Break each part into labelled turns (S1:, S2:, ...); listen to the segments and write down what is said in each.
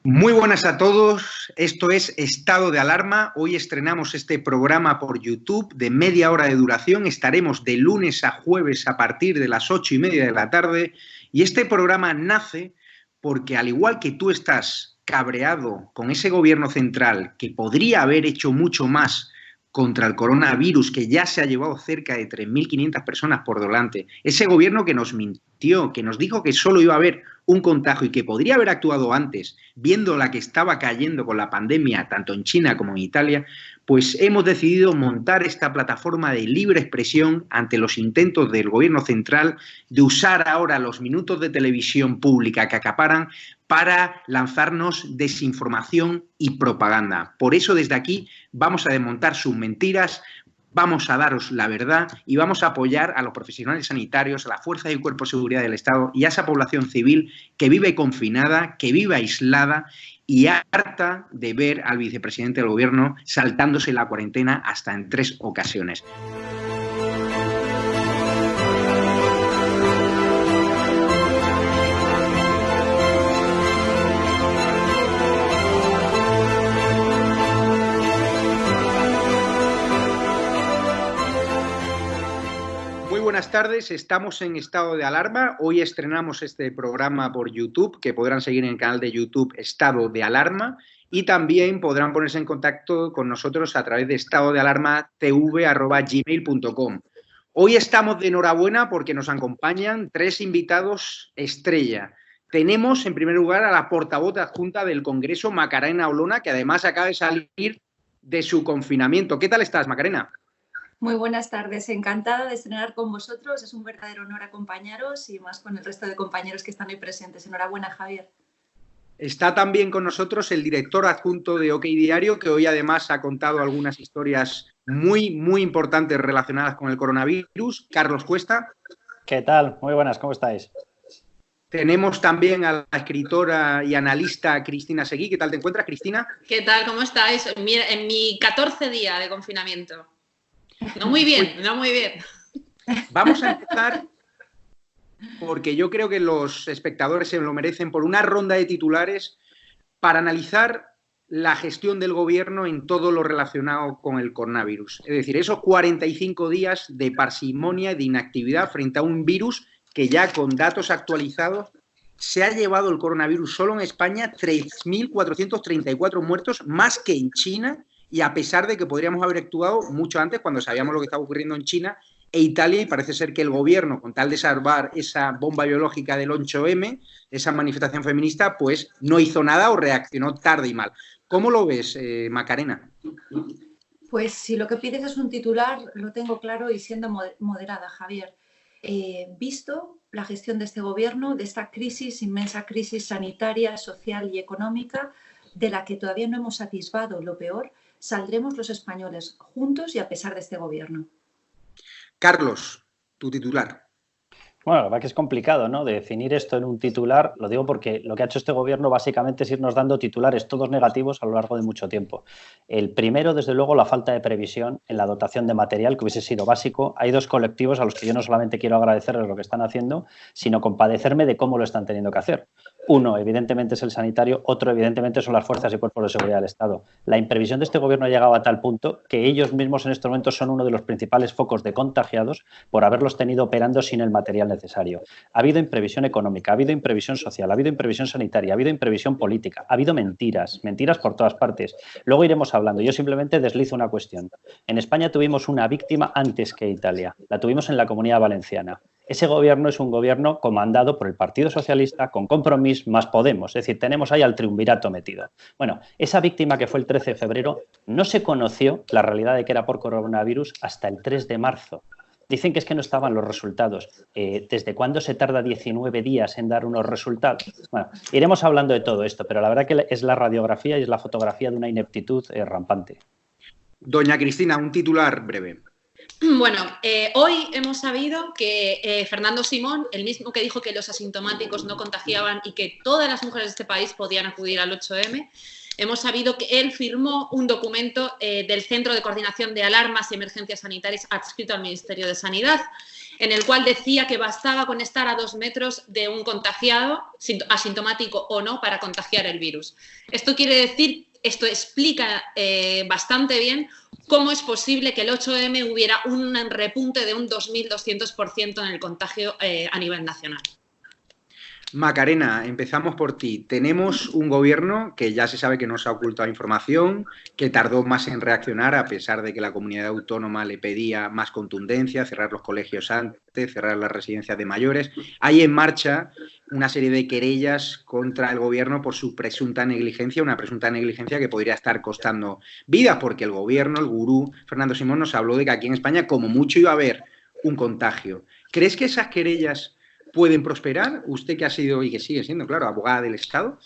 S1: Muy buenas a todos, esto es Estado de Alarma. Hoy estrenamos este programa por YouTube de media hora de duración. Estaremos de lunes a jueves a partir de las 8:30 de la tarde. Y este programa nace porque, al igual que tú estás cabreado con ese gobierno central que podría haber hecho mucho más contra el coronavirus, que ya se ha llevado cerca de 3.500 personas por delante, ese gobierno que nos mintió, que nos dijo que solo iba a haber un contagio y que podría haber actuado antes, viendo la que estaba cayendo con la pandemia, tanto en China como en Italia, pues hemos decidido montar esta plataforma de libre expresión ante los intentos del gobierno central de usar ahora los minutos de televisión pública que acaparan para lanzarnos desinformación y propaganda. Por eso, desde aquí, vamos a desmontar sus mentiras, vamos a daros la verdad y vamos a apoyar a los profesionales sanitarios, a la Fuerza y Cuerpo de Seguridad del Estado y a esa población civil que vive confinada, que vive aislada y harta de ver al vicepresidente del gobierno saltándose la cuarentena hasta en 3 ocasiones. Buenas tardes, estamos en Estado de Alarma. Hoy estrenamos este programa por YouTube, que podrán seguir en el canal de YouTube Estado de Alarma, y también podrán ponerse en contacto con nosotros a través de estadodealarmatv@gmail.com. Hoy estamos de enhorabuena porque nos acompañan 3 invitados estrella. Tenemos, en primer lugar, a la portavoz adjunta del Congreso, Macarena Olona, que además acaba de salir de su confinamiento. ¿Qué tal estás, Macarena?
S2: Muy buenas tardes, encantada de estrenar con vosotros, es un verdadero honor acompañaros y más con el resto de compañeros que están hoy presentes. Enhorabuena, Javier.
S1: Está también con nosotros el director adjunto de OK Diario, que hoy además ha contado algunas historias muy importantes relacionadas con el coronavirus, Carlos Cuesta.
S3: ¿Qué tal? Muy buenas, ¿cómo estáis?
S1: Tenemos también a la escritora y analista Cristina Seguí. ¿Qué tal te encuentras, Cristina?
S4: ¿Qué tal? ¿Cómo estáis? En mi 14 día de confinamiento. No muy bien.
S1: Vamos a empezar, porque yo creo que los espectadores se lo merecen, por una ronda de titulares para analizar la gestión del gobierno en todo lo relacionado con el coronavirus. Es decir, esos 45 días de parsimonia y de inactividad frente a un virus que ya con datos actualizados se ha llevado el coronavirus solo en España 3.434 muertos, más que en China, y a pesar de que podríamos haber actuado mucho antes cuando sabíamos lo que estaba ocurriendo en China e Italia, y parece ser que el gobierno, con tal de salvar esa bomba biológica del 8M, esa manifestación feminista, pues no hizo nada o reaccionó tarde y mal. ¿Cómo lo ves, Macarena?
S2: Pues si lo que pides es un titular, lo tengo claro y siendo moderada, Javier. Visto la gestión de este gobierno, de esta crisis, inmensa crisis sanitaria, social y económica, de la que todavía no hemos atisbado lo peor, saldremos los españoles juntos y a pesar de este gobierno.
S1: Carlos, tu titular.
S3: Bueno, la verdad que es complicado, ¿no?, de definir esto en un titular. Lo digo porque lo que ha hecho este gobierno básicamente es irnos dando titulares todos negativos a lo largo de mucho tiempo. El primero, desde luego, la falta de previsión en la dotación de material, que hubiese sido básico. Hay 2 colectivos a los que yo no solamente quiero agradecerles lo que están haciendo, sino compadecerme de cómo lo están teniendo que hacer. Uno, evidentemente, es el sanitario. Otro, evidentemente, son las fuerzas y cuerpos de seguridad del Estado. La imprevisión de este gobierno ha llegado a tal punto que ellos mismos en estos momentos son uno de los principales focos de contagiados por haberlos tenido operando sin el material necesario. Ha habido imprevisión económica, ha habido imprevisión social, ha habido imprevisión sanitaria, ha habido imprevisión política, ha habido mentiras por todas partes. Luego iremos hablando. Yo simplemente deslizo una cuestión. En España tuvimos una víctima antes que Italia. La tuvimos en la Comunidad Valenciana. Ese gobierno es un gobierno comandado por el Partido Socialista con Compromís más Podemos. Es decir, tenemos ahí al triunvirato metido. Bueno, esa víctima que fue el 13 de febrero no se conoció la realidad de que era por coronavirus hasta el 3 de marzo. Dicen que es que no estaban los resultados. ¿Desde cuándo se tarda 19 días en dar unos resultados? Bueno, iremos hablando de todo esto, pero la verdad que es la radiografía y es la fotografía de una ineptitud rampante.
S1: Doña Cristina, un titular breve.
S4: Bueno, hoy hemos sabido que Fernando Simón, el mismo que dijo que los asintomáticos no contagiaban y que todas las mujeres de este país podían acudir al 8M, hemos sabido que él firmó un documento del Centro de Coordinación de Alarmas y Emergencias Sanitarias adscrito al Ministerio de Sanidad, en el cual decía que bastaba con estar a 2 metros de un contagiado, asintomático o no, para contagiar el virus. Esto quiere decir, esto explica bastante bien cómo es posible que el 8M hubiera un repunte de un 2.200% en el contagio a nivel nacional.
S1: Macarena, empezamos por ti. Tenemos un gobierno que ya se sabe que nos ha ocultado información, que tardó más en reaccionar a pesar de que la comunidad autónoma le pedía más contundencia, cerrar los colegios antes, cerrar las residencias de mayores. Hay en marcha una serie de querellas contra el gobierno por su presunta negligencia, una presunta negligencia que podría estar costando vidas, porque el gobierno, el gurú Fernando Simón, nos habló de que aquí en España como mucho iba a haber un contagio. ¿Crees que esas querellas pueden prosperar? Usted que ha sido y que sigue siendo, claro, abogada del Estado.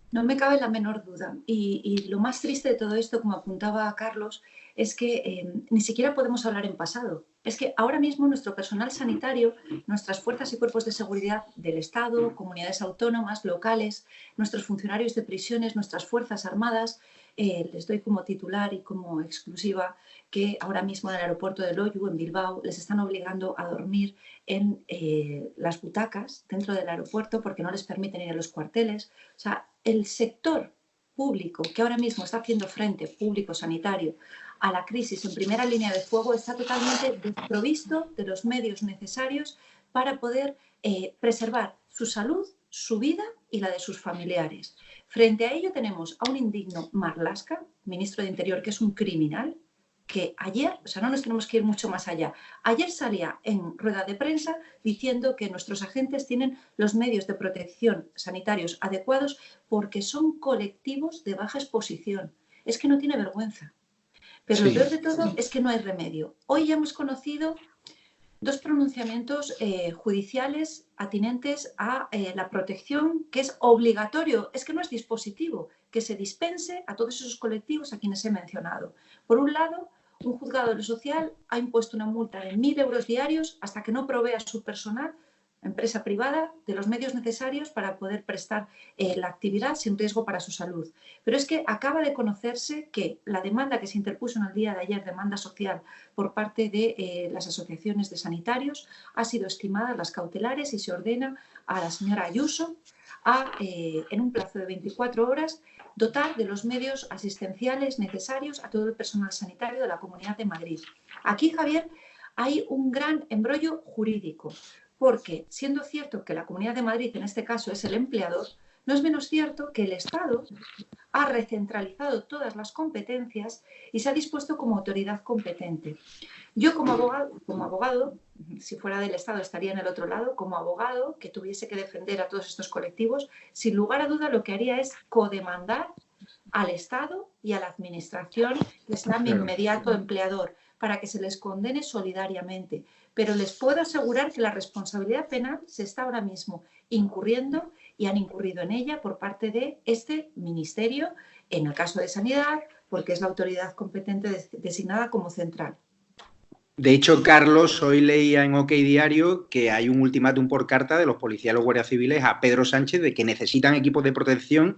S2: No me cabe la menor duda. Y lo más triste de todo esto, como apuntaba Carlos, es que ni siquiera podemos hablar en pasado. Es que ahora mismo nuestro personal sanitario, nuestras fuerzas y cuerpos de seguridad del Estado, comunidades autónomas, locales, nuestros funcionarios de prisiones, nuestras fuerzas armadas, les doy como titular y como exclusiva que ahora mismo en el aeropuerto de Loiu, en Bilbao, les están obligando a dormir en las butacas dentro del aeropuerto porque no les permiten ir a los cuarteles. O sea, el sector público que ahora mismo está haciendo frente, público sanitario, a la crisis en primera línea de fuego, está totalmente desprovisto de los medios necesarios para poder preservar su salud, su vida y la de sus familiares. Frente a ello tenemos a un indigno Marlaska, ministro de Interior, que es un criminal, que ayer, o sea, no nos tenemos que ir mucho más allá, ayer salía en rueda de prensa diciendo que nuestros agentes tienen los medios de protección sanitarios adecuados porque son colectivos de baja exposición. Es que no tiene vergüenza. Pero lo peor de todo es que no hay remedio. Hoy ya hemos conocido 2 pronunciamientos judiciales atinentes a la protección, que es obligatorio, es que no es dispositivo, que se dispense a todos esos colectivos a quienes he mencionado. Por un lado, un juzgado de lo social ha impuesto una multa de 1.000 euros diarios hasta que no provea a su personal, empresa privada, de los medios necesarios para poder prestar la actividad sin riesgo para su salud. Pero es que acaba de conocerse que la demanda que se interpuso en el día de ayer, demanda social por parte de las asociaciones de sanitarios, ha sido estimada las cautelares y se ordena a la señora Ayuso en un plazo de 24 horas, dotar de los medios asistenciales necesarios a todo el personal sanitario de la Comunidad de Madrid. Aquí, Javier, hay un gran embrollo jurídico, porque siendo cierto que la Comunidad de Madrid en este caso es el empleador, no es menos cierto que el Estado ha recentralizado todas las competencias y se ha dispuesto como autoridad competente. Yo como abogado, si fuera del Estado estaría en el otro lado, como abogado que tuviese que defender a todos estos colectivos, sin lugar a duda lo que haría es codemandar al Estado y a la Administración, que será mi inmediato empleador, para que se les condene solidariamente. Pero les puedo asegurar que la responsabilidad penal se está ahora mismo incurriendo y han incurrido en ella por parte de este ministerio, en el caso de Sanidad, porque es la autoridad competente designada como central.
S1: De hecho, Carlos, hoy leía en OK Diario que hay un ultimátum por carta de los policías y los guardias civiles a Pedro Sánchez de que necesitan equipos de protección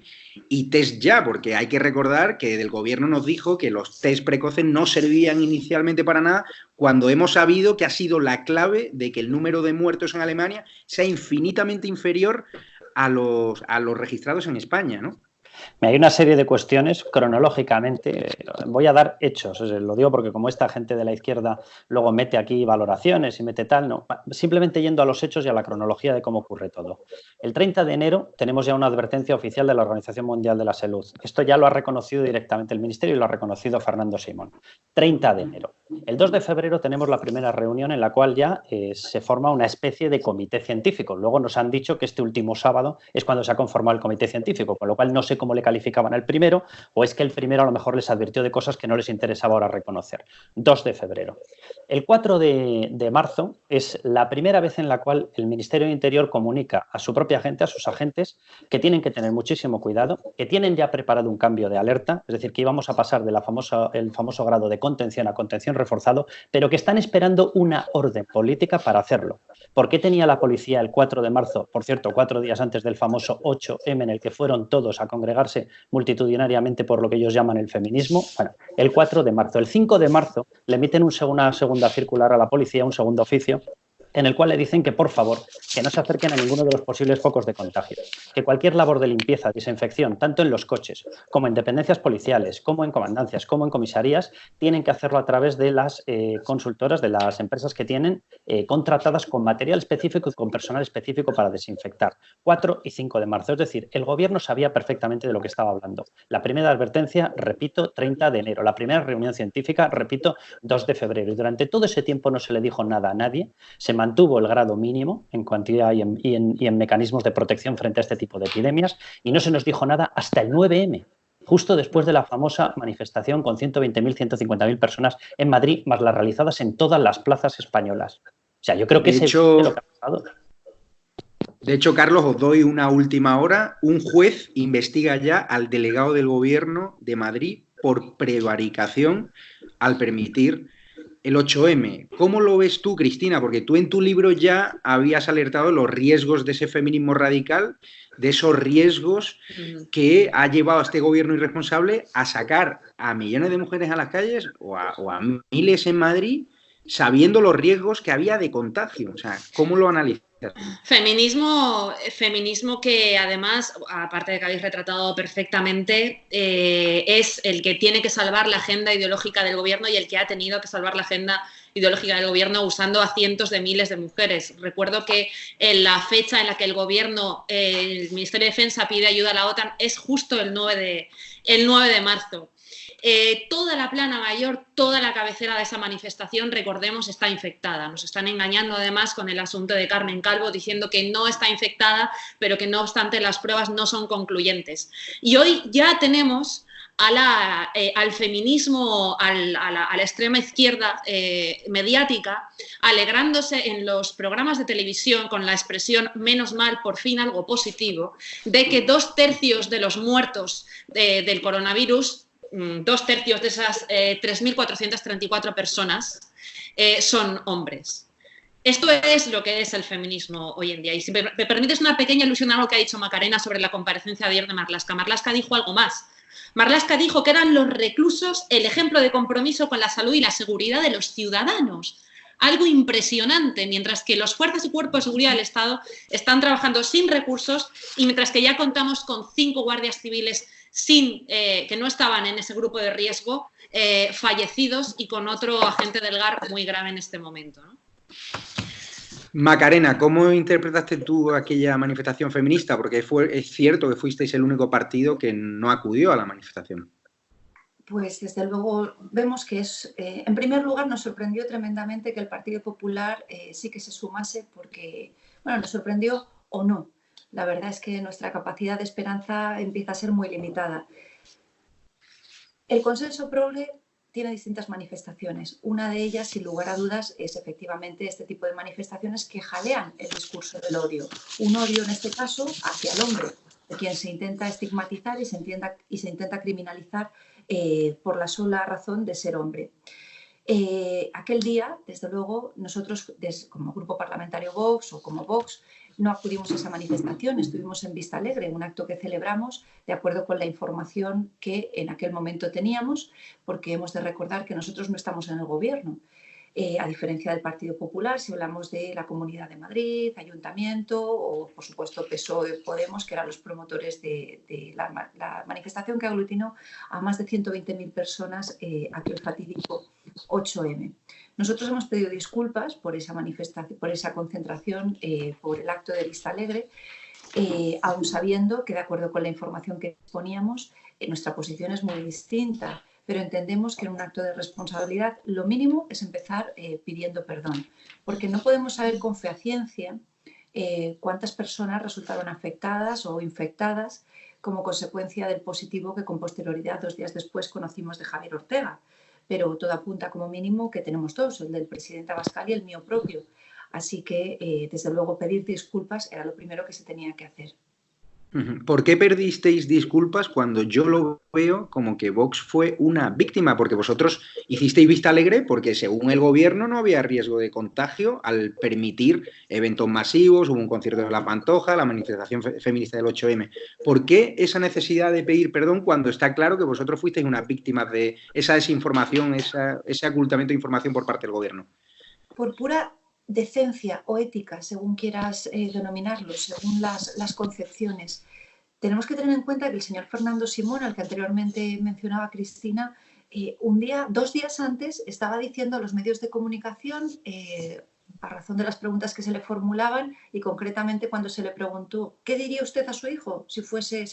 S1: y test ya, porque hay que recordar que el gobierno nos dijo que los test precoces no servían inicialmente para nada, cuando hemos sabido que ha sido la clave de que el número de muertos en Alemania sea infinitamente inferior a los registrados en España, ¿no?
S3: Hay una serie de cuestiones cronológicamente, voy a dar hechos, lo digo porque como esta gente de la izquierda luego mete aquí valoraciones y mete tal, no, simplemente yendo a los hechos y a la cronología de cómo ocurre todo. El 30 de enero tenemos ya una advertencia oficial de la Organización Mundial de la Salud. Esto ya lo ha reconocido directamente el Ministerio y lo ha reconocido Fernando Simón. 30 de enero. El 2 de febrero tenemos la primera reunión en la cual ya se forma una especie de comité científico. Luego nos han dicho que este último sábado es cuando se ha conformado el comité científico, con lo cual no sé cómo le calificaban al primero, o es que el primero a lo mejor les advirtió de cosas que no les interesaba ahora reconocer. 2 de febrero. El 4 de marzo es la primera vez en la cual el Ministerio de Interior comunica a su propia gente, a sus agentes, que tienen que tener muchísimo cuidado, que tienen ya preparado un cambio de alerta, es decir, que íbamos a pasar del famoso grado de contención a contención reforzado, pero que están esperando una orden política para hacerlo. ¿Por qué tenía la policía el 4 de marzo, por cierto, 4 días antes del famoso 8M, en el que fueron todos a congregarse multitudinariamente por lo que ellos llaman el feminismo? Bueno, el 4 de marzo. El 5 de marzo le emiten una segunda circular a la policía, un segundo oficio, en el cual le dicen que, por favor, que no se acerquen a ninguno de los posibles focos de contagio, que cualquier labor de limpieza, desinfección, tanto en los coches como en dependencias policiales, como en comandancias, como en comisarías, tienen que hacerlo a través de las consultoras, de las empresas que tienen contratadas con material específico y con personal específico para desinfectar. 4 y 5 de marzo, es decir, el gobierno sabía perfectamente de lo que estaba hablando. La primera advertencia, repito, 30 de enero. La primera reunión científica, repito, 2 de febrero. Y durante todo ese tiempo no se le dijo nada a nadie, se mantuvo el grado mínimo en cantidad y en mecanismos de protección frente a este tipo de epidemias y no se nos dijo nada hasta el 9M, justo después de la famosa manifestación con 120.000, 150.000 personas en Madrid, más las realizadas en todas las plazas españolas. O sea, yo creo que es lo que ha pasado.
S1: De hecho, Carlos, os doy una última hora. Un juez investiga ya al delegado del Gobierno de Madrid por prevaricación al permitir el 8M. ¿Cómo lo ves tú, Cristina? Porque tú en tu libro ya habías alertado de los riesgos de ese feminismo radical, de esos riesgos que ha llevado a este gobierno irresponsable a sacar a millones de mujeres a las calles o a miles en Madrid, sabiendo los riesgos que había de contagio. O sea, ¿cómo lo analizas?
S4: Feminismo que además, aparte de que habéis retratado perfectamente, es el que tiene que salvar la agenda ideológica del gobierno y el que ha tenido que salvar la agenda ideológica del gobierno usando a cientos de miles de mujeres. Recuerdo que en la fecha en la que el gobierno, el Ministerio de Defensa pide ayuda a la OTAN es justo el 9 de marzo. Toda la plana mayor, toda la cabecera de esa manifestación, recordemos, está infectada. Nos están engañando además con el asunto de Carmen Calvo diciendo que no está infectada, pero que no obstante las pruebas no son concluyentes. Y hoy ya tenemos al feminismo, a la extrema izquierda mediática, alegrándose en los programas de televisión con la expresión "menos mal, por fin algo positivo", de que 2/3 de los muertos del coronavirus, 2/3 de esas 3.434 personas son hombres. Esto es lo que es el feminismo hoy en día. Y si me permites una pequeña alusión a algo que ha dicho Macarena sobre la comparecencia de ayer de Marlaska. Marlaska dijo algo más. Marlaska dijo que eran los reclusos el ejemplo de compromiso con la salud y la seguridad de los ciudadanos. Algo impresionante, mientras que los fuerzas y cuerpos de seguridad del Estado están trabajando sin recursos y mientras que ya contamos con 5 guardias civiles que no estaban en ese grupo de riesgo, fallecidos, y con otro agente del GAR muy grave en este momento, ¿no?
S1: Macarena, ¿cómo interpretaste tú aquella manifestación feminista? Porque es cierto que fuisteis el único partido que no acudió a la manifestación.
S2: Pues desde luego vemos que en primer lugar nos sorprendió tremendamente que el Partido Popular sí que se sumase porque, bueno, nos sorprendió o no. La verdad es que nuestra capacidad de esperanza empieza a ser muy limitada. El consenso progre tiene distintas manifestaciones. Una de ellas, sin lugar a dudas, es efectivamente este tipo de manifestaciones que jalean el discurso del odio. Un odio, en este caso, hacia el hombre, de quien se intenta estigmatizar y se intenta criminalizar por la sola razón de ser hombre. Aquel día, desde luego, nosotros como Grupo Parlamentario Vox o como Vox no acudimos a esa manifestación, estuvimos en Vista Alegre, un acto que celebramos de acuerdo con la información que en aquel momento teníamos, porque hemos de recordar que nosotros no estamos en el gobierno. A diferencia del Partido Popular, si hablamos de la Comunidad de Madrid, Ayuntamiento o, por supuesto, PSOE, Podemos, que eran los promotores de la manifestación que aglutinó a más de 120.000 personas aquel fatídico 8M. Nosotros hemos pedido disculpas por esa manifestación, por esa concentración, por el acto de Vista Alegre, aun sabiendo que, de acuerdo con la información que poníamos, nuestra posición es muy distinta. Pero entendemos que en un acto de responsabilidad lo mínimo es empezar pidiendo perdón, porque no podemos saber con fehaciencia cuántas personas resultaron afectadas o infectadas como consecuencia del positivo que con posterioridad, 2 días después, conocimos de Javier Ortega. Pero todo apunta como mínimo que tenemos 2, el del presidente Abascal y el mío propio. Así que, desde luego, pedir disculpas era lo primero que se tenía que hacer.
S1: ¿Por qué perdisteis disculpas cuando yo lo veo como que Vox fue una víctima? Porque vosotros hicisteis vista alegre porque según el gobierno no había riesgo de contagio al permitir eventos masivos, hubo un concierto de La Pantoja, la manifestación feminista del 8M. ¿Por qué esa necesidad de pedir perdón cuando está claro que vosotros fuisteis unas víctimas de esa desinformación, ese ocultamiento de información por parte del gobierno?
S2: Por pura decencia o ética, según quieras denominarlo, según las concepciones. Tenemos que tener en cuenta que el señor Fernando Simón, al que anteriormente mencionaba Cristina, 2 días antes estaba diciendo a los medios de comunicación, a razón de las preguntas que se le formulaban y concretamente cuando se le preguntó ¿qué diría usted a su hijo si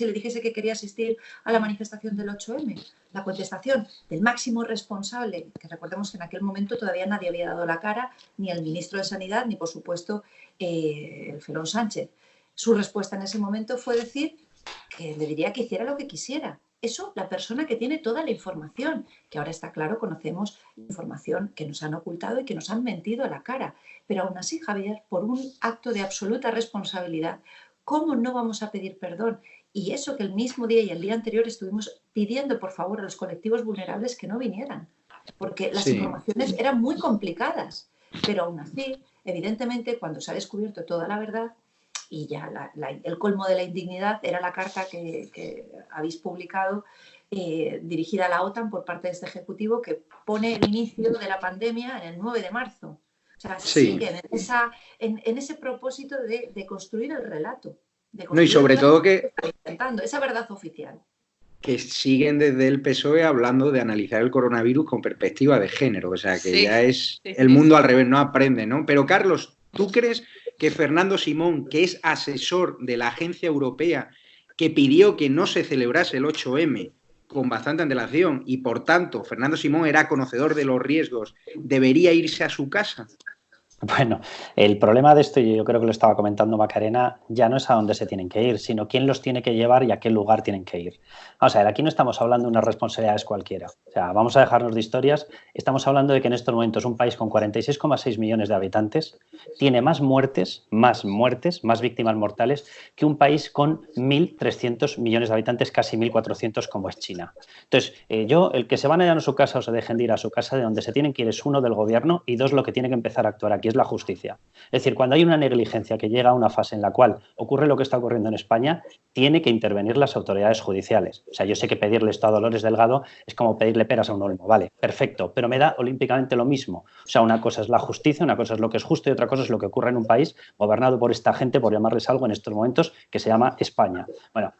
S2: le dijese que quería asistir a la manifestación del 8M? La contestación del máximo responsable, que recordemos que en aquel momento todavía nadie había dado la cara, ni el ministro de Sanidad, ni por supuesto el Felón Sánchez. Su respuesta en ese momento fue decir que le diría que hiciera lo que quisiera. Eso, la persona que tiene toda la información, que ahora está claro, conocemos información que nos han ocultado y que nos han mentido a la cara. Pero aún así, Javier, por un acto de absoluta responsabilidad, ¿cómo no vamos a pedir perdón? Y eso que el mismo día y el día anterior estuvimos pidiendo, por favor, a los colectivos vulnerables que no vinieran, porque las informaciones eran muy complicadas. Pero aún así, evidentemente, cuando se ha descubierto toda la verdad, y ya el colmo de la indignidad era la carta que habéis publicado dirigida a la OTAN por parte de este Ejecutivo que pone el inicio de la pandemia en el 9 de marzo. O sea, siguen en ese propósito de construir el relato.
S1: No, y sobre todo que
S2: esa verdad oficial.
S1: Que siguen desde el PSOE hablando de analizar el coronavirus con perspectiva de género. O sea, que ya es el mundo al revés, no aprende, ¿no? Pero, Carlos, ¿tú crees que Fernando Simón, que es asesor de la agencia europea, que pidió que no se celebrase el 8M con bastante antelación y, por tanto, Fernando Simón era conocedor de los riesgos, debería irse a su casa?
S3: Bueno, el problema de esto, y yo creo que lo estaba comentando Macarena, ya no es a dónde se tienen que ir, sino quién los tiene que llevar y a qué lugar tienen que ir. Vamos a ver, aquí no estamos hablando de unas responsabilidades cualquiera. O sea, vamos a dejarnos de historias. Estamos hablando de que en estos momentos un país con 46,6 millones de habitantes tiene más muertes, más víctimas mortales que un país con 1.300 millones de habitantes, casi 1.400 como es China. Entonces, el que se van allá a su casa o se dejen de ir a su casa, de donde se tienen que ir es uno del gobierno y dos, lo que tiene que empezar a actuar aquí es la justicia. Es decir, cuando hay una negligencia que llega a una fase en la cual ocurre lo que está ocurriendo en España, tiene que intervenir las autoridades judiciales. O sea, yo sé que pedirle esto a Dolores Delgado es como pedirle peras a un olmo, vale, perfecto, pero me da olímpicamente lo mismo. O sea, una cosa es la justicia, una cosa es lo que es justo y otra cosa es lo que ocurre en un país gobernado por esta gente, por llamarles algo en estos momentos, que se llama España. Bueno,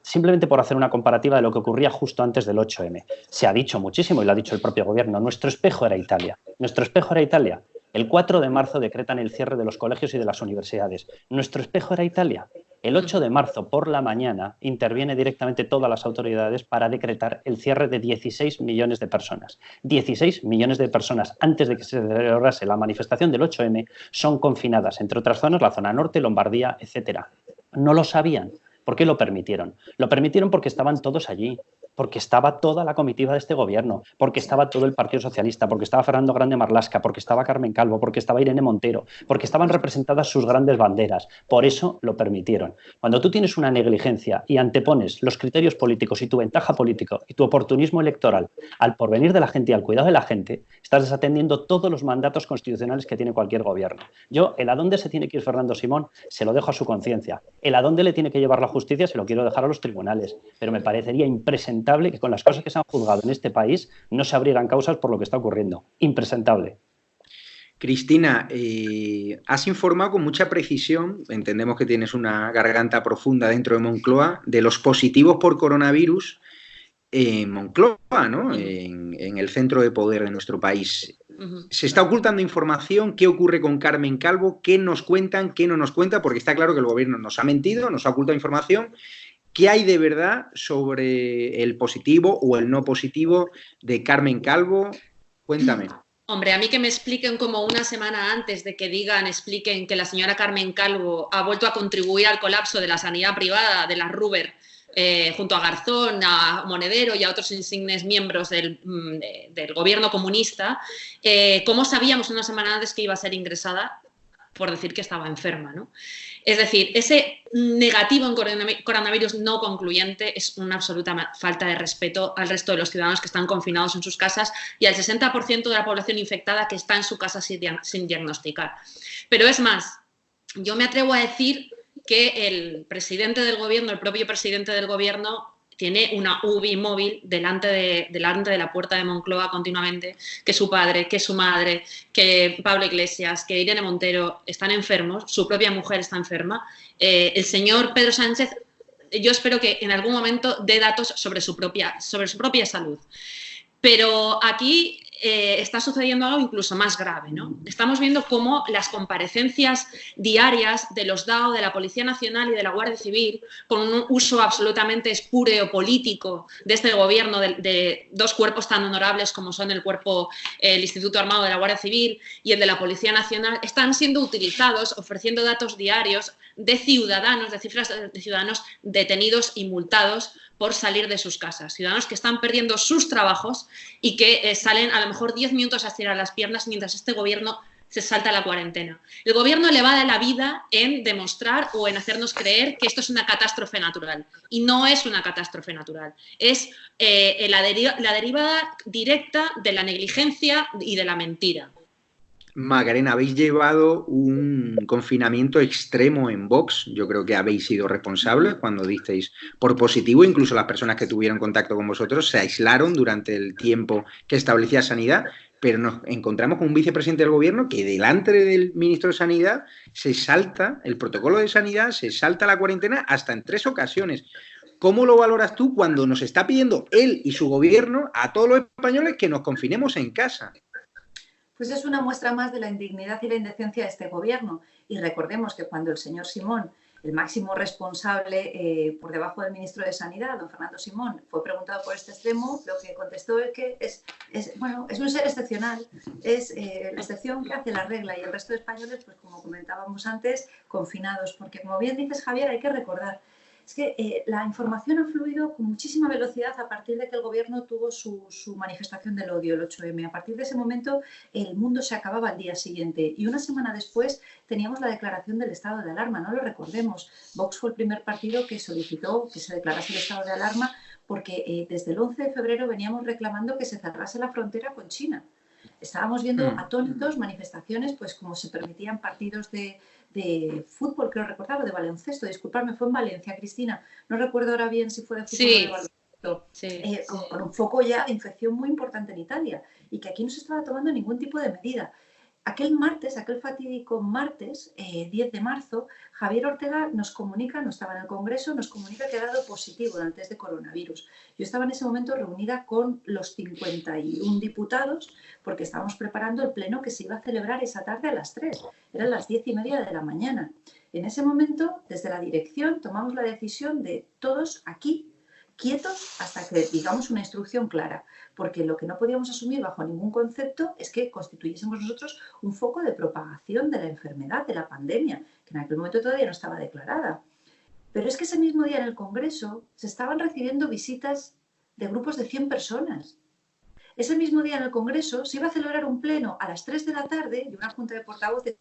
S3: simplemente por hacer una comparativa de lo que ocurría justo antes del 8M. Se ha dicho muchísimo y lo ha dicho el propio gobierno, nuestro espejo era Italia. Nuestro espejo era Italia. El 4 de marzo decretan el cierre de los colegios y de las universidades. Nuestro espejo era Italia. El 8 de marzo por la mañana interviene directamente todas las autoridades para decretar el cierre de 16 millones de personas. 16 millones de personas antes de que se celebrase la manifestación del 8M son confinadas, entre otras zonas, la zona norte, Lombardía, etcétera. No lo sabían. ¿Por qué lo permitieron? Lo permitieron porque estaban todos allí, porque estaba toda la comitiva de este gobierno, porque estaba todo el Partido Socialista, porque estaba Fernando Grande Marlaska, porque estaba Carmen Calvo, porque estaba Irene Montero, porque estaban representadas sus grandes banderas. Por eso lo permitieron. Cuando tú tienes una negligencia y antepones los criterios políticos y tu ventaja política y tu oportunismo electoral al porvenir de la gente y al cuidado de la gente, estás desatendiendo todos los mandatos constitucionales que tiene cualquier gobierno. Yo, el a dónde se tiene que ir Fernando Simón, se lo dejo a su conciencia. El a dónde le tiene que llevar la justicia, se lo quiero dejar a los tribunales. Pero me parecería impresentable que con las cosas que se han juzgado en este país no se abrieran causas por lo que está ocurriendo. Impresentable.
S1: Cristina, has informado con mucha precisión, entendemos que tienes una garganta profunda dentro de Moncloa, de los positivos por coronavirus en Moncloa, ¿no? En el centro de poder de nuestro país. Se está ocultando información. ¿Qué ocurre con Carmen Calvo? ¿Qué nos cuentan? ¿Qué no nos cuenta? Porque está claro que el gobierno nos ha mentido, nos ha ocultado información. ¿Qué hay de verdad sobre el positivo o el no positivo de Carmen Calvo? Cuéntame.
S4: Hombre, a mí que me expliquen como una semana antes de que expliquen que la señora Carmen Calvo ha vuelto a contribuir al colapso de la sanidad privada, de la Ruber, junto a Garzón, a Monedero y a otros insignes miembros del gobierno comunista. ¿Cómo sabíamos una semana antes que iba a ser ingresada? por decir que estaba enferma, ¿no? Es decir, ese negativo en coronavirus no concluyente es una absoluta falta de respeto al resto de los ciudadanos que están confinados en sus casas y al 60% de la población infectada que está en su casa sin diagnosticar. Pero es más, yo me atrevo a decir que el presidente del gobierno, el propio presidente del gobierno, tiene una UBI móvil delante de la puerta de Moncloa continuamente, que su padre, que su madre, que Pablo Iglesias, que Irene Montero están enfermos, su propia mujer está enferma. El señor Pedro Sánchez, yo espero que en algún momento dé datos sobre su propia salud. Pero aquí está sucediendo algo incluso más grave, ¿no? Estamos viendo cómo las comparecencias diarias de los DAO, de la Policía Nacional y de la Guardia Civil, con un uso absolutamente espúreo político de este gobierno, de dos cuerpos tan honorables como son el Instituto Armado de la Guardia Civil y el de la Policía Nacional, están siendo utilizados ofreciendo datos diarios de ciudadanos, de cifras de ciudadanos detenidos y multados por salir de sus casas. Ciudadanos que están perdiendo sus trabajos y que salen a lo mejor 10 minutos a estirar las piernas mientras este gobierno se salta la cuarentena. El gobierno le va de la vida en demostrar o en hacernos creer que esto es una catástrofe natural. Y no es una catástrofe natural. Es la derivada directa de la negligencia y de la mentira.
S1: Macarena, habéis llevado un confinamiento extremo en Vox. Yo creo que habéis sido responsables cuando disteis por positivo. Incluso las personas que tuvieron contacto con vosotros se aislaron durante el tiempo que establecía Sanidad. Pero nos encontramos con un vicepresidente del gobierno que delante del ministro de Sanidad se salta el protocolo de sanidad, se salta la cuarentena hasta en 3 ocasiones. ¿Cómo lo valoras tú cuando nos está pidiendo él y su gobierno a todos los españoles que nos confinemos en casa?
S2: Pues es una muestra más de la indignidad y la indecencia de este gobierno. Y recordemos que cuando el señor Simón, el máximo responsable por debajo del ministro de Sanidad, don Fernando Simón, fue preguntado por este extremo, lo que contestó es que es un ser excepcional, es la excepción que hace la regla y el resto de españoles, pues como comentábamos antes, confinados. Porque como bien dices, Javier, hay que recordar, es que la información ha fluido con muchísima velocidad a partir de que el gobierno tuvo su manifestación del odio, el 8M. A partir de ese momento el mundo se acababa al día siguiente y una semana después teníamos la declaración del estado de alarma, no lo recordemos. Vox fue el primer partido que solicitó que se declarase el estado de alarma porque desde el 11 de febrero veníamos reclamando que se cerrase la frontera con China. Estábamos viendo atónitos manifestaciones, pues como se permitían partidos de fútbol, creo recordar, o de baloncesto, disculpadme, fue en Valencia, Cristina, no recuerdo ahora bien si fue de fútbol o de baloncesto, con un foco ya de infección muy importante en Italia y que aquí no se estaba tomando ningún tipo de medida. Aquel martes, aquel fatídico martes, 10 de marzo, Javier Ortega nos comunica, no estaba en el Congreso, nos comunica que ha dado positivo al test de coronavirus. Yo estaba en ese momento reunida con los 51 diputados porque estábamos preparando el pleno que se iba a celebrar esa tarde a las 3. Eran las 10:30 de la mañana. En ese momento, desde la dirección, tomamos la decisión de todos aquí, quietos hasta que digamos una instrucción clara, porque lo que no podíamos asumir bajo ningún concepto es que constituyésemos nosotros un foco de propagación de la enfermedad, de la pandemia, que en aquel momento todavía no estaba declarada. Pero es que ese mismo día en el Congreso se estaban recibiendo visitas de grupos de 100 personas. Ese mismo día en el Congreso se iba a celebrar un pleno a las 3 de la tarde y una junta de portavoces.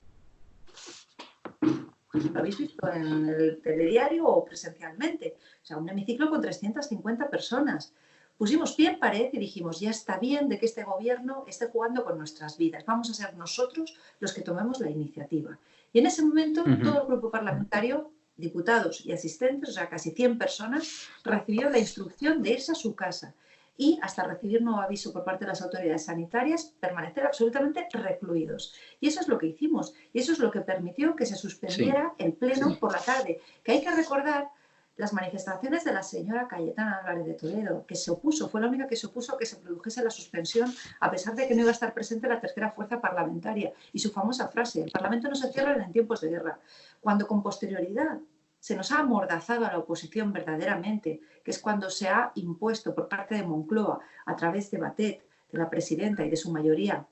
S2: ¿Lo habéis visto en el telediario o presencialmente? O sea, un hemiciclo con 350 personas. Pusimos pie en pared y dijimos, ya está bien de que este gobierno esté jugando con nuestras vidas. Vamos a ser nosotros los que tomemos la iniciativa. Y en ese momento todo el grupo parlamentario, diputados y asistentes, o sea, casi 100 personas, recibió la instrucción de irse a su casa y hasta recibir nuevo aviso por parte de las autoridades sanitarias, permanecer absolutamente recluidos. Y eso es lo que hicimos. Y eso es lo que permitió que se suspendiera el pleno por la tarde. Que hay que recordar las manifestaciones de la señora Cayetana Álvarez de Toledo, que se opuso, fue la única que se opuso a que se produjese la suspensión, a pesar de que no iba a estar presente la tercera fuerza parlamentaria. Y su famosa frase, el Parlamento no se cierra en tiempos de guerra. Cuando con posterioridad se nos ha amordazado a la oposición verdaderamente, que es cuando se ha impuesto por parte de Moncloa, a través de Batet, de la presidenta y de su mayoría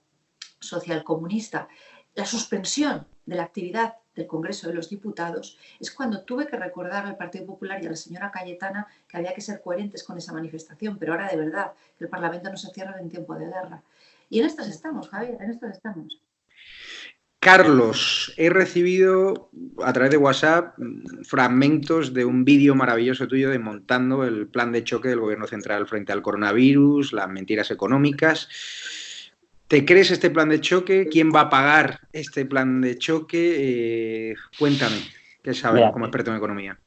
S2: socialcomunista, la suspensión de la actividad del Congreso de los Diputados, es cuando tuve que recordar al Partido Popular y a la señora Cayetana que había que ser coherentes con esa manifestación, pero ahora de verdad, que el Parlamento no se cierra en tiempo de guerra. Y en estas estamos, Javier, en estas estamos.
S1: Carlos, he recibido a través de WhatsApp fragmentos de un vídeo maravilloso tuyo desmontando el plan de choque del Gobierno central frente al coronavirus, las mentiras económicas. ¿Te crees este plan de choque? ¿Quién va a pagar este plan de choque? Cuéntame, ¿qué sabes como experto en economía?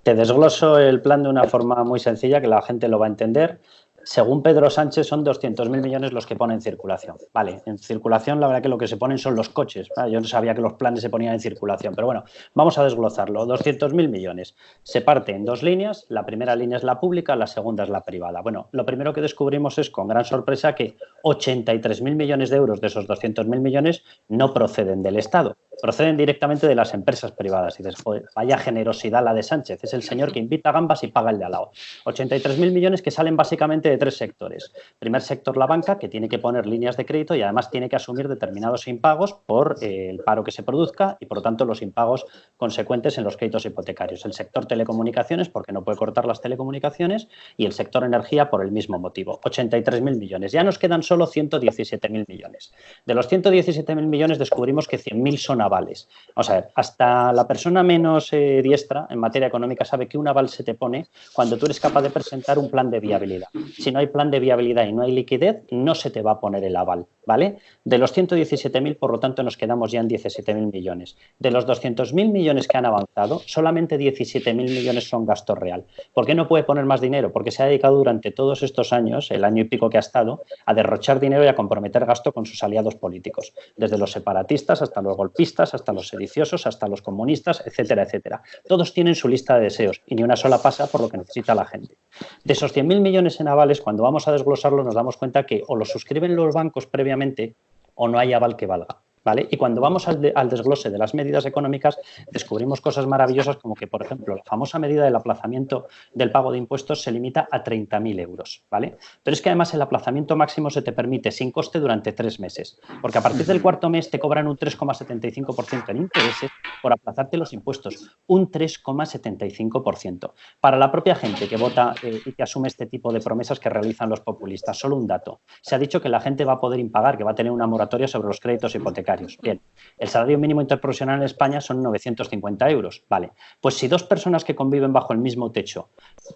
S3: Te desgloso el plan de una forma muy sencilla que la gente lo va a entender. Según Pedro Sánchez, son 200.000 millones los que pone en circulación. Vale, en circulación la verdad que lo que se ponen son los coches. ¿Vale? Yo no sabía que los planes se ponían en circulación, pero bueno, vamos a desglosarlo. 200.000 millones. Se parte en dos líneas. La primera línea es la pública, la segunda es la privada. Bueno, lo primero que descubrimos es, con gran sorpresa, que 83.000 millones de euros de esos 200.000 millones no proceden del Estado. Proceden directamente de las empresas privadas. Y dices, joder, vaya generosidad la de Sánchez. Es el señor que invita a gambas y paga el de al lado. 83.000 millones que salen básicamente de tres sectores. Primer sector, la banca, que tiene que poner líneas de crédito y además tiene que asumir determinados impagos por el paro que se produzca y, por lo tanto, los impagos consecuentes en los créditos hipotecarios. El sector telecomunicaciones, porque no puede cortar las telecomunicaciones, y el sector energía por el mismo motivo. 83.000 millones. Ya nos quedan solo 117.000 millones. De los 117.000 millones descubrimos que 100.000 son avales. Vamos a ver, hasta la persona menos diestra en materia económica sabe que un aval se te pone cuando tú eres capaz de presentar un plan de viabilidad. Si no hay plan de viabilidad y no hay liquidez, no se te va a poner el aval, ¿vale? De los 117.000, por lo tanto, nos quedamos ya en 17.000 millones. De los 200.000 millones que han avanzado, solamente 17.000 millones son gasto real. ¿Por qué no puede poner más dinero? Porque se ha dedicado durante todos estos años, el año y pico que ha estado, a derrochar dinero y a comprometer gasto con sus aliados políticos. Desde los separatistas hasta los golpistas, hasta los sediciosos, hasta los comunistas, etcétera, etcétera. Todos tienen su lista de deseos y ni una sola pasa por lo que necesita la gente. De esos 100.000 millones en avales, cuando vamos a desglosarlo nos damos cuenta que o los suscriben los bancos previamente o no hay aval que valga. ¿Vale? Y cuando vamos al desglose de las medidas económicas descubrimos cosas maravillosas como que, por ejemplo, la famosa medida del aplazamiento del pago de impuestos se limita a 30.000 euros, ¿vale? Pero es que además el aplazamiento máximo se te permite sin coste durante 3 meses, porque a partir del cuarto mes te cobran un 3,75% en intereses por aplazarte los impuestos, un 3,75%. Para la propia gente que vota y que asume este tipo de promesas que realizan los populistas, solo un dato. Se ha dicho que la gente va a poder impagar, que va a tener una moratoria sobre los créditos hipotecarios. Bien, el salario mínimo interprofesional en España son 950 euros. Vale, pues si dos personas que conviven bajo el mismo techo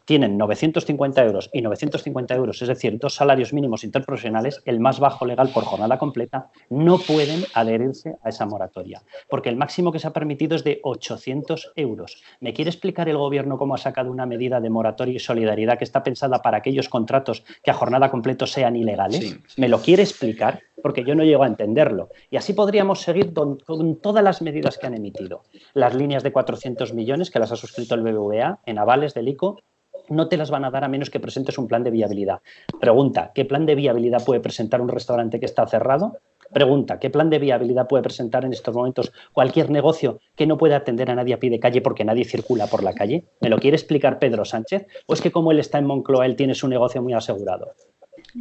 S3: tienen 950 euros y 950 euros, es decir, dos salarios mínimos interprofesionales, el más bajo legal por jornada completa, no pueden adherirse a esa moratoria, porque el máximo que se ha permitido es de 800 euros. ¿Me quiere explicar el Gobierno cómo ha sacado una medida de moratoria y solidaridad que está pensada para aquellos contratos que a jornada completa sean ilegales? Sí. ¿Me lo quiere explicar? Porque yo no llego a entenderlo. Y así podríamos seguir con todas las medidas que han emitido. Las líneas de 400 millones que las ha suscrito el BBVA en avales del ICO no te las van a dar a menos que presentes un plan de viabilidad. Pregunta, ¿qué plan de viabilidad puede presentar un restaurante que está cerrado? Pregunta, ¿qué plan de viabilidad puede presentar en estos momentos cualquier negocio que no puede atender a nadie a pie de calle porque nadie circula por la calle? ¿Me lo quiere explicar Pedro Sánchez? ¿O es que como él está en Moncloa, él tiene su negocio muy asegurado?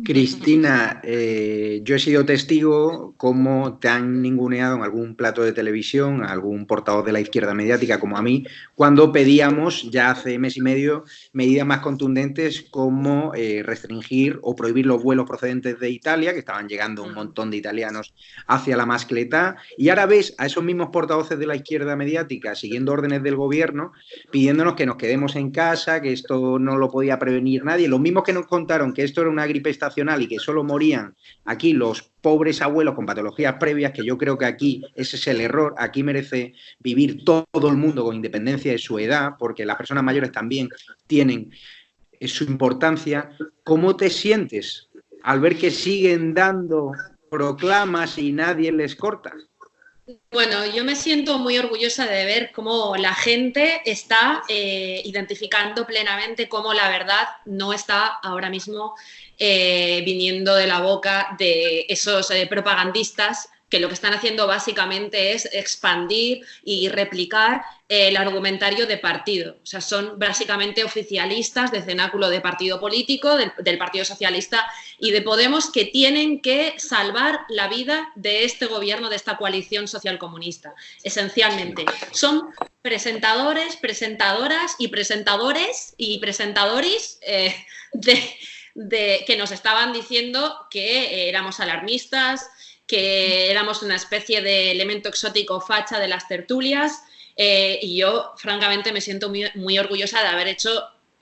S1: Cristina, yo he sido testigo cómo te han ninguneado en algún plato de televisión, algún portavoz de la izquierda mediática como a mí, cuando pedíamos ya hace mes y medio medidas más contundentes como restringir o prohibir los vuelos procedentes de Italia, que estaban llegando un montón de italianos hacia la mascletá, y ahora ves a esos mismos portavoces de la izquierda mediática siguiendo órdenes del gobierno, pidiéndonos que nos quedemos en casa, que esto no lo podía prevenir nadie, los mismos que nos contaron que esto era una gripe estacional y que solo morían aquí los pobres abuelos con patologías previas, que yo creo que aquí ese es el error. Aquí merece vivir todo el mundo con independencia de su edad, porque las personas mayores también tienen su importancia. ¿Cómo te sientes al ver que siguen dando proclamas y nadie les corta?
S4: Bueno, yo me siento muy orgullosa de ver cómo la gente está identificando plenamente cómo la verdad no está ahora mismo viniendo de la boca de esos propagandistas que lo que están haciendo básicamente es expandir y replicar el argumentario de partido. O sea, son básicamente oficialistas de cenáculo de partido político, del Partido Socialista y de Podemos, que tienen que salvar la vida de este gobierno, de esta coalición socialcomunista. Esencialmente, son presentadores, presentadoras y presentadores y presentadores que nos estaban diciendo que éramos alarmistas, que éramos una especie de elemento exótico facha de las tertulias, y yo, francamente, me siento muy orgullosa de haber hecho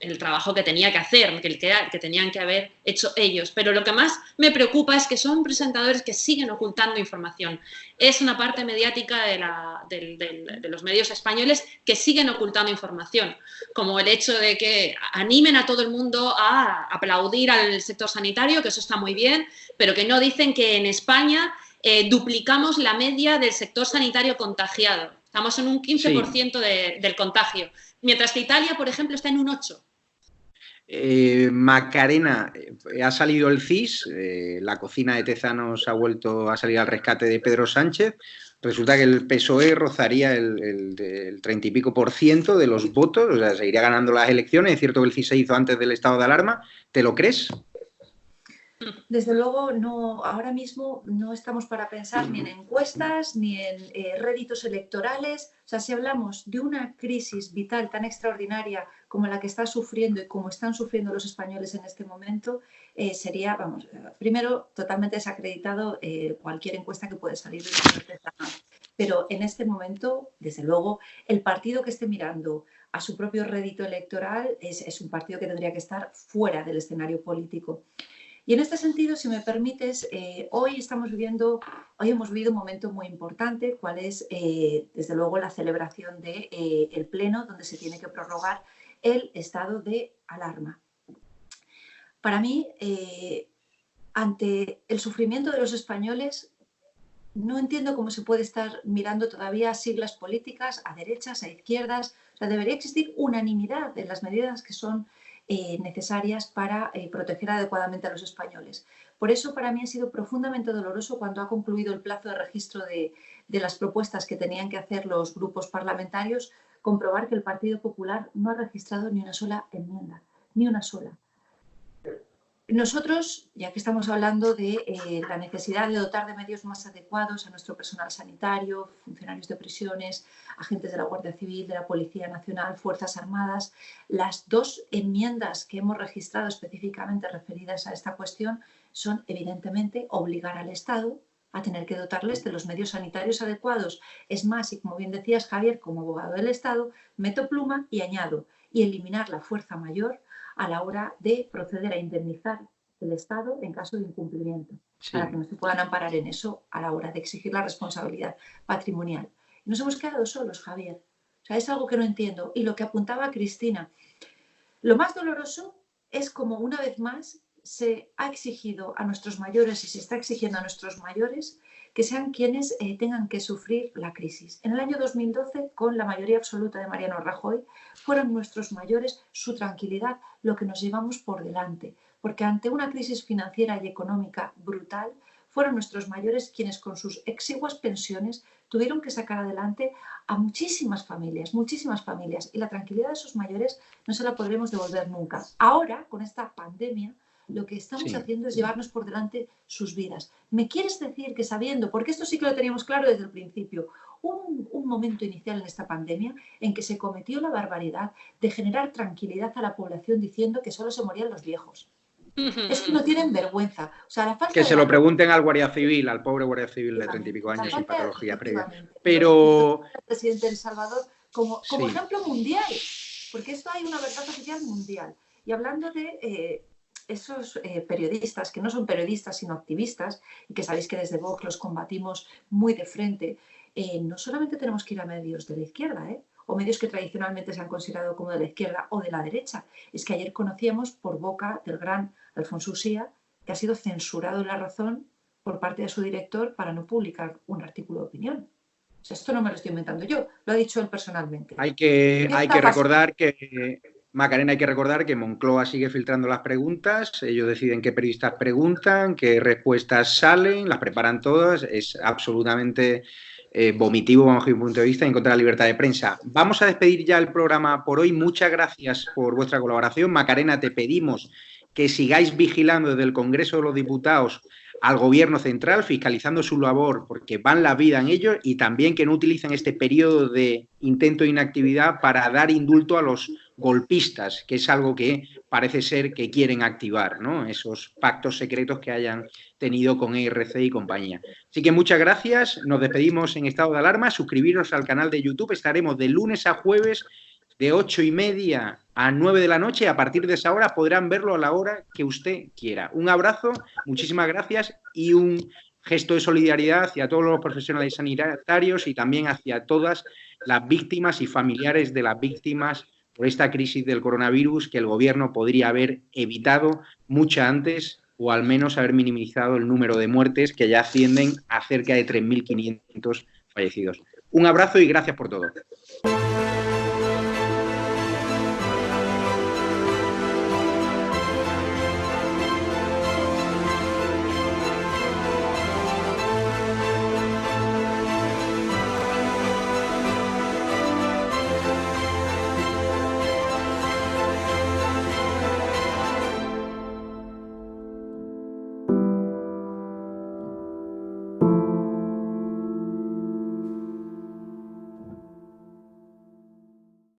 S4: el trabajo que tenía que hacer, que tenían que haber hecho ellos. Pero lo que más me preocupa es que son presentadores que siguen ocultando información. Es una parte mediática de los medios españoles que siguen ocultando información, como el hecho de que animen a todo el mundo a aplaudir al sector sanitario, que eso está muy bien, pero que no dicen que en España duplicamos la media del sector sanitario contagiado. Estamos en un 15% del contagio, mientras que Italia, por ejemplo, está en un 8%.
S1: Macarena, ha salido el CIS, la cocina de Tezanos ha vuelto a salir al rescate de Pedro Sánchez. Resulta que el PSOE rozaría el 30 y pico % de los votos, o sea, seguiría ganando las elecciones. Es cierto que el CIS se hizo antes del estado de alarma. ¿Te lo crees?
S2: Desde luego, no, ahora mismo no estamos para pensar ni en encuestas ni en réditos electorales. O sea, si hablamos de una crisis vital tan extraordinaria como la que está sufriendo y como están sufriendo los españoles en este momento, sería, vamos, primero, totalmente desacreditado cualquier encuesta que puede salir del señor Tezanos. Pero en este momento, desde luego, el partido que esté mirando a su propio rédito electoral es un partido que tendría que estar fuera del escenario político. Y en este sentido, si me permites, hoy hemos vivido un momento muy importante, cuál es, desde luego, la celebración del Pleno, donde se tiene que prorrogar el estado de alarma. Para mí, ante el sufrimiento de los españoles, no entiendo cómo se puede estar mirando todavía a siglas políticas, a derechas, a izquierdas. O sea, debería existir unanimidad en las medidas que son necesarias para proteger adecuadamente a los españoles. Por eso, para mí ha sido profundamente doloroso cuando ha concluido el plazo de registro de las propuestas que tenían que hacer los grupos parlamentarios, comprobar que el Partido Popular no ha registrado ni una sola enmienda, ni una sola. Nosotros, ya que estamos hablando de la necesidad de dotar de medios más adecuados a nuestro personal sanitario, funcionarios de prisiones, agentes de la Guardia Civil, de la Policía Nacional, Fuerzas Armadas, las 2 enmiendas que hemos registrado específicamente referidas a esta cuestión son, evidentemente, obligar al Estado a tener que dotarles de los medios sanitarios adecuados. Es más, y como bien decías, Javier, como abogado del Estado, meto pluma y añado, y eliminar la fuerza mayor a la hora de proceder a indemnizar el Estado en caso de incumplimiento, para que no se puedan amparar en eso a la hora de exigir la responsabilidad patrimonial. Y nos hemos quedado solos, Javier. O sea, es algo que no entiendo. Y lo que apuntaba Cristina, lo más doloroso es como una vez más se ha exigido a nuestros mayores y se está exigiendo a nuestros mayores que sean quienes tengan que sufrir la crisis. En el año 2012, con la mayoría absoluta de Mariano Rajoy, fueron nuestros mayores, su tranquilidad, lo que nos llevamos por delante. Porque ante una crisis financiera y económica brutal, fueron nuestros mayores quienes con sus exiguas pensiones tuvieron que sacar adelante a muchísimas familias. Y la tranquilidad de esos mayores no se la podremos devolver nunca. Ahora, con esta pandemia, lo que estamos haciendo es llevarnos por delante sus vidas. ¿Me quieres decir que sabiendo, porque esto sí que lo teníamos claro desde el principio, un momento inicial en esta pandemia en que se cometió la barbaridad de generar tranquilidad a la población diciendo que solo se morían los viejos? Es que no tienen vergüenza. O sea, la falta
S1: que se lo pregunten al Guardia Civil, al pobre Guardia Civil de 30 y pico años sin patología previa. Pero
S2: el presidente de El Salvador como ejemplo mundial, porque esto hay una verdad oficial mundial. Y hablando de esos periodistas, que no son periodistas sino activistas, y que sabéis que desde Vox los combatimos muy de frente, no solamente tenemos que ir a medios de la izquierda, o medios que tradicionalmente se han considerado como de la izquierda o de la derecha. Es que ayer conocíamos por boca del gran Alfonso Usía que ha sido censurado en La Razón por parte de su director para no publicar un artículo de opinión. O sea, esto no me lo estoy inventando yo, lo ha dicho él personalmente.
S1: Hay que recordar que, Macarena, hay que recordar que Moncloa sigue filtrando las preguntas, ellos deciden qué periodistas preguntan, qué respuestas salen, las preparan todas, es absolutamente vomitivo, bajo mi punto de vista, en contra de la libertad de prensa. Vamos a despedir ya el programa por hoy. Muchas gracias por vuestra colaboración. Macarena, te pedimos que sigáis vigilando desde el Congreso de los Diputados al Gobierno central, fiscalizando su labor, porque van la vida en ello, y también que no utilicen este periodo de intento de inactividad para dar indulto a los golpistas, que es algo que parece ser que quieren activar, ¿no? Esos pactos secretos que hayan tenido con ERC y compañía. Así que muchas gracias, nos despedimos en estado de alarma, suscribiros al canal de YouTube, estaremos de lunes a jueves de 8:30 a 9 de la noche. A partir de esa hora podrán verlo a la hora que usted quiera. Un abrazo, muchísimas gracias y un gesto de solidaridad hacia todos los profesionales sanitarios y también hacia todas las víctimas y familiares de las víctimas por esta crisis del coronavirus que el gobierno podría haber evitado mucho antes o al menos haber minimizado el número de muertes que ya ascienden a cerca de 3.500 fallecidos. Un abrazo y gracias por todo.